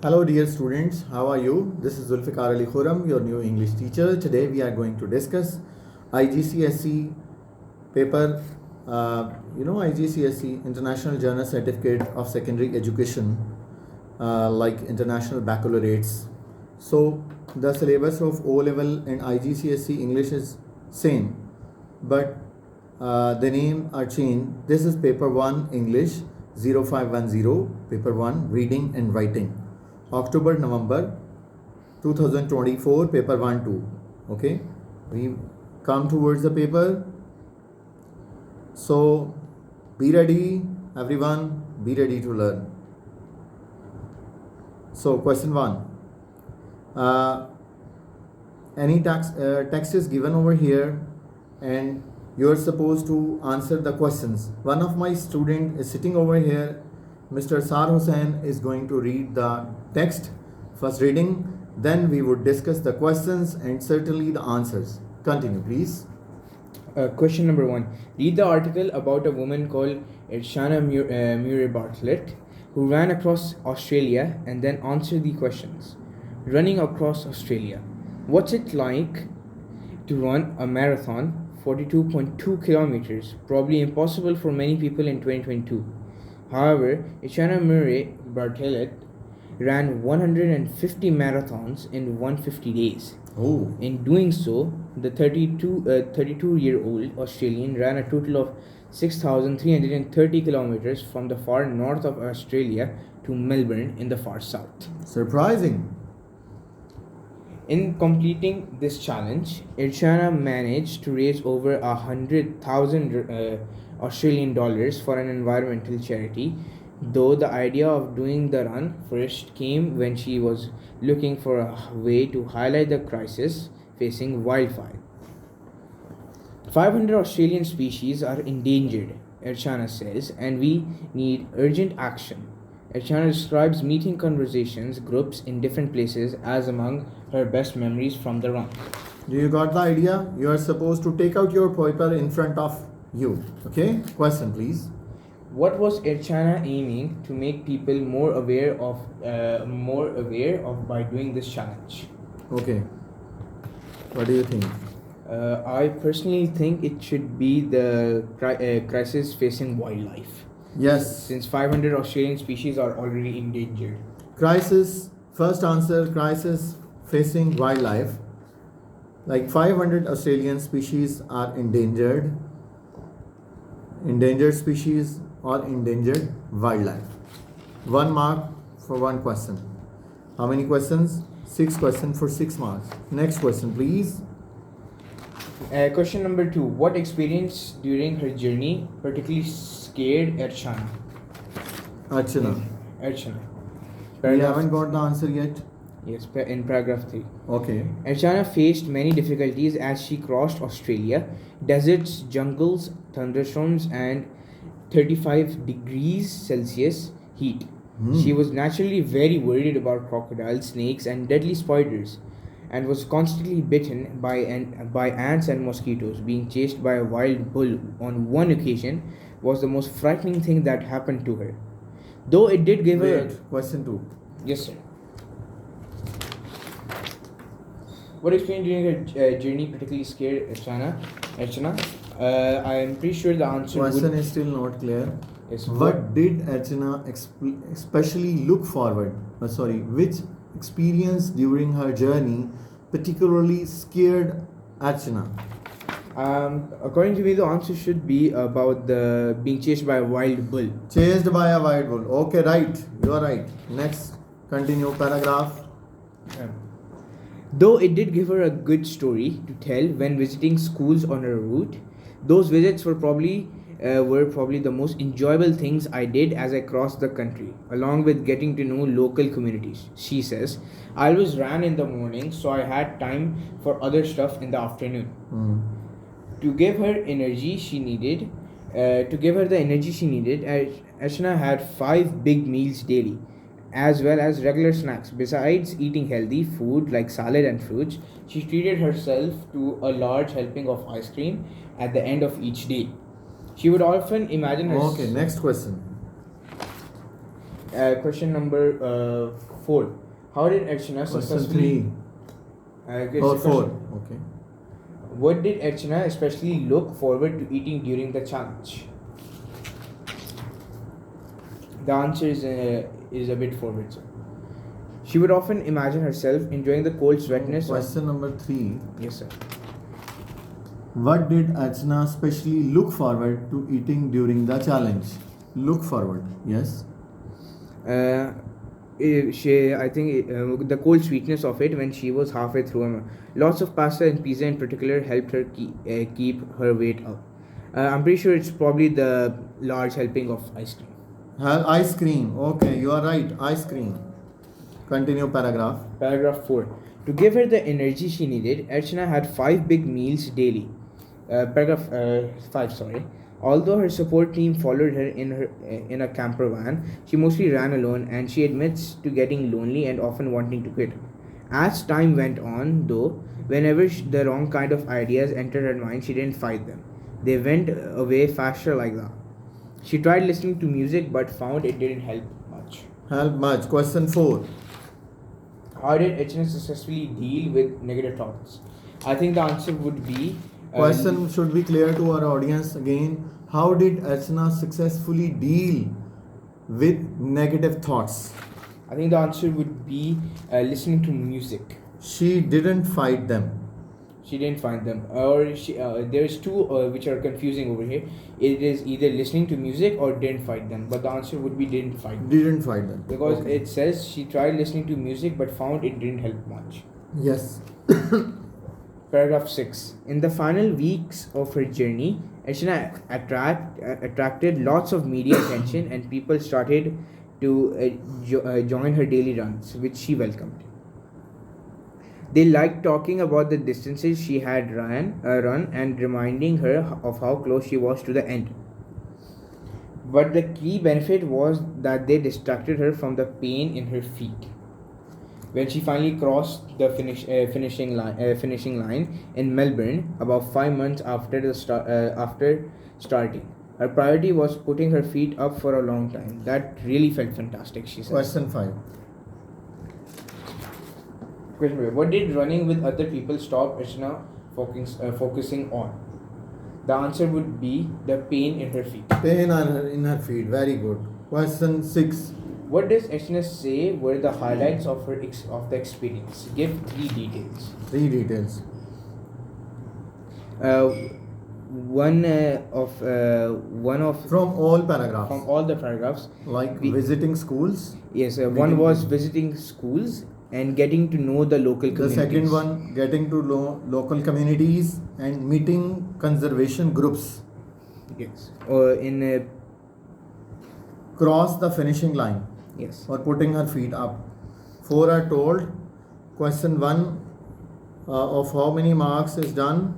Hello dear students, how are you? This is Zulfikar Ali Khurram, your new English teacher. Today we are going to discuss IGCSE paper, IGCSE International Journal Certificate of Secondary Education, like International Baccalaureates. So the syllabus of O level and IGCSE English is same, but the name are changed. This is paper 1 English 0510, paper 1 reading and writing. October November 2024, paper 1 2. Okay, we come towards the paper. So be ready, everyone, be ready to learn. So question 1, any text is given over here and you are supposed to answer the questions. One of my student is sitting over here. Mr. Sar Hussain is going to read the text, first reading, then we would discuss the questions and certainly the answers. Continue, please. Question number 1. Read the article about a woman called Irshana Murray Bartlett who ran across Australia and then answer the questions. Running across Australia. What's it like to run a marathon, 42.2 kilometers? Probably impossible for many people in 2022. However, Irshana Murray Bartlett ran 150 marathons in 150 days. Oh. In doing so, the 32-year-old Australian ran a total of 6,330 kilometers from the far north of Australia to Melbourne in the far south. Surprising. In completing this challenge, Irshana managed to raise over 100,000 Australian dollars for an environmental charity, though the idea of doing the run first came when she was looking for a way to highlight the crisis facing wildfire. 500 Australian species are endangered, Irshana says, and we need urgent action. Irshana describes meeting conversations groups in different places as among her best memories from the run. Do you got the idea? You are supposed to take out your paper in front of you. Okay, question please. What was Irshana aiming to make people more aware of by doing this challenge? Okay, what do you think? I personally think it should be the crisis facing wildlife. Yes. Since 500 Australian species are already endangered. Crisis, first answer, crisis facing wildlife. Like 500 Australian species are endangered. Endangered species or endangered wildlife. 1 mark for 1 question. How many questions? 6 questions for 6 marks. Next question, please. Question number 2. What experience during her journey particularly scared Irshana? Archana. We haven't got the answer yet. Yes, in paragraph 3. Okay. Irshana faced many difficulties as she crossed Australia. Deserts, jungles, thunderstorms and 35 degrees Celsius heat. She was naturally very worried about crocodiles, snakes and deadly spiders and was constantly bitten by ants and mosquitoes. Being chased by a wild bull on one occasion was the most frightening thing that happened to her. Though it did give her... Question 2. Yes, sir. What experience during her journey particularly scared Irshana? I am pretty sure the answer Question is still not clear. Yes, what did Archana especially look forward? Which experience during her journey particularly scared Archana? According to me, the answer should be about the being chased by a wild bull. Chased by a wild bull. Okay, right. You are right. Next, continue paragraph. Though it did give her a good story to tell when visiting schools on her route, those visits were probably the most enjoyable things I did as I crossed the country, along with getting to know local communities. She says, I always ran in the morning, so I had time for other stuff in the afternoon. To give her the energy she needed, Archana had 5 big meals daily, as well as regular snacks. Besides eating healthy food like salad and fruits, she treated herself to a large helping of ice cream at the end of each day. She would often imagine Okay, next question. Question number 4. How did Archana Question successfully... 3 or 4. Okay. What did Archana especially look forward to eating during the challenge? The answer is a bit forward, sir. She would often imagine herself enjoying the cold sweatness Question number 3. Yes, sir. What did Archana specially look forward to eating during the challenge? Look forward. Yes. I think the cold sweetness of it when she was halfway through. Lots of pasta and pizza in particular helped her keep her weight up. I'm pretty sure it's probably the large helping of ice cream. Ice cream. Okay, you are right. Ice cream. Continue paragraph. Paragraph 4. To give her the energy she needed, Archana had 5 big meals daily. Paragraph 5, sorry. Although her support team followed her in a camper van, she mostly ran alone, and she admits to getting lonely and often wanting to quit. As time went on, though, whenever the wrong kind of ideas entered her mind, she didn't fight them. They went away faster like that. She tried listening to music but found it didn't help much. Help much. Question 4. How did Archana successfully deal with negative thoughts? I think the answer would be... Question should be clear to our audience again. How did Archana successfully deal with negative thoughts? I think the answer would be listening to music. She didn't fight them. She didn't find them. Or there's two which are confusing over here. It is either listening to music or didn't fight them. But the answer would be didn't fight them. Didn't fight them. Because Okay. it says she tried listening to music but found it didn't help much. Yes. Paragraph 6. In the final weeks of her journey, Archana attracted lots of media attention and people started to join her daily runs, which she welcomed. They liked talking about the distances she had run and reminding her of how close she was to the end. But the key benefit was that they distracted her from the pain in her feet. When she finally crossed the finishing line in Melbourne, about 5 months after starting, her priority was putting her feet up for a long time. That really felt fantastic, she said. Question 5. Question: what did running with other people stop Archana focusing on? The answer would be the pain in her feet. Pain in her feet. Very good. Question 6. What does Archana say were the highlights of the experience? Give 3 details. 3 details. One of From all paragraphs. from all the paragraphs. Like we- visiting schools. Yes, one was visiting schools and getting to know the local The communities. second one, getting to know local communities and meeting conservation groups. Yes. In Cross the finishing line yes. or putting her feet up. 4 are told. Question 1 of how many marks is done?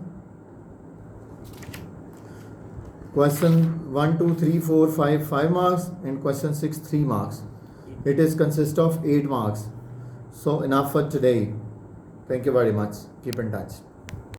Question 1, 2, 3, 4, 5 marks, and question 6 3 marks. It is consist of 8 marks. So enough for today. Thank you very much. Keep in touch.